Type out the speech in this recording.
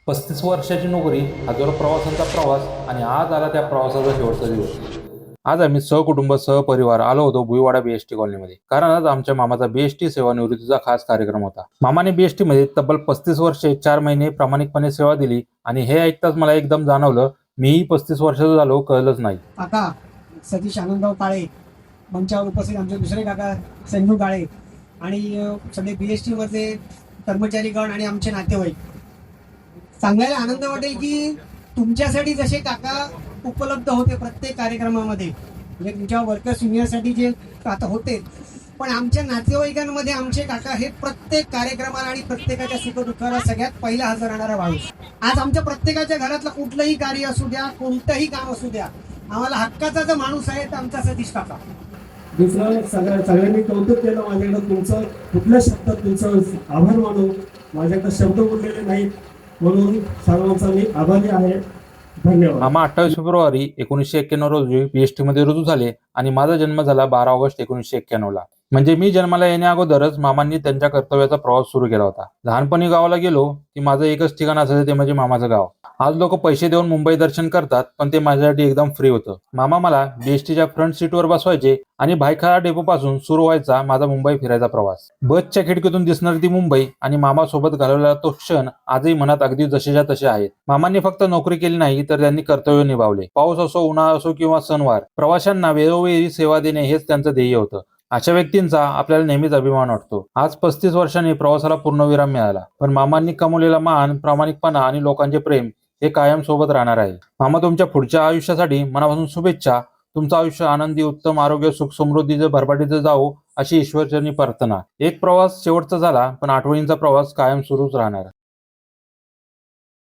35 वर्षाची नोकरी, हजारो प्रवासांचा प्रवास आणि आज आला त्या प्रवासाचा शेवटचा दिवस. आज आम्ही सहकुटुंब सहपरिवार आलो होतो भुईवाडा बीएसटी कॉलनीमध्ये, कारण आज आमच्या मामाचा बीएसटी सेवानिवृत्तीचा खास कार्यक्रम होता. मामाने बीएसटी मध्ये तब्बल 35 वर्षे 4 महिने प्रामाणिकपणे सेवा दिली आणि हे ऐकताच मला एकदम जाणवलं, मीही 35 वर्षाचा झालो कळलंच नाही. काका सतीश आनंदराव काळे, मंचावर उपस्थित आमचे दुसरे काका संजू काळे आणि सगळे बीएसटी मधले कर्मचारीगण आणि आमचे नातेवाईक. सांगायला आनंद वाटेल की तुमच्यासाठी जसे काका उपलब्ध होते प्रत्येक कार्यक्रमामध्ये, म्हणजे तुमच्या वर्कर सिनियरसाठी जे आता होते, पण आमच्या नातेवाईकांमध्ये आमचे काका हे प्रत्येक कार्यक्रमाला आणि प्रत्येकाच्या सुखदुःखाला सगळ्यात पहिला हजर राहणारा माणूस. आज आमच्या प्रत्येकाच्या घरातलं कुठलंही कार्य असू द्या, कोणतंही काम असू द्या, आम्हाला हक्काचा जो माणूस आहे तो आमचा सतीश काका. दुसरं सगळ्यांनी कौतुक केलं माझ्याकडं. तुमचं कुठल्या शब्दात तुमचं आभार मानू, माझ्याकडे शब्द बोललेले नाहीत, म्हणून सर्वांचा मी आभारी आहे. धन्यवाद. मामा 28 फेब्रुवारी 1991 रोजी बीएसटी मध्ये रुजू झाले आणि माझा जन्म झाला 12 ऑगस्ट 1991 ला. म्हणजे मी जन्माला येण्या अगोदरच मामांनी त्यांच्या कर्तव्याचा प्रवास सुरू केला होता. लहानपणी गावाला गेलो की माझं एकच ठिकाण असायचं, ते म्हणजे मामाचं गाव. आज लोक पैसे देऊन मुंबई दर्शन करतात, पण ते माझ्यासाठी एकदम फ्री होतं. मामा मला बीएसटीच्या फ्रंट सीटवर बसवायचे आणि भायखळा डेपो पासून सुरू व्हायचा माझा मुंबई फिरायचा प्रवास. बसच्या खिडकीतून दिसणारी ती मुंबई आणि मामा सोबत घालवलेला तो क्षण आजही मनात अगदी जसेच्या तसे आहेत. मामांनी फक्त नोकरी केली नाही, तर त्यांनी कर्तव्य निभावले. पाऊस असो, उन्हाळा असो किंवा सणवार, प्रवाशांना वेळोवेळी सेवा देणे हेच त्यांचं ध्येय होतं. अशा व्यक्तींचा आपल्याला नेहमीच अभिमान वाटतो. आज 35 वर्षांनी प्रवासाला पूर्णविराम मिळाला, पण मामांनी कमवलेला मान, प्रामाणिकपणा आणि लोकांचे प्रेम हे कायम सोबत राहणार आहे. मामा, तुमच्या पुढच्या आयुष्यासाठी मनापासून शुभेच्छा. तुमचं आयुष्य आनंदी, उत्तम, आरोग्य, सुख, समृद्धीचं, भरभराटीचं जावो अशी ईश्वरचरणी प्रार्थना. एक प्रवास शेवटचा झाला, पण आठवणींचा प्रवास कायम सुरूच राहणार.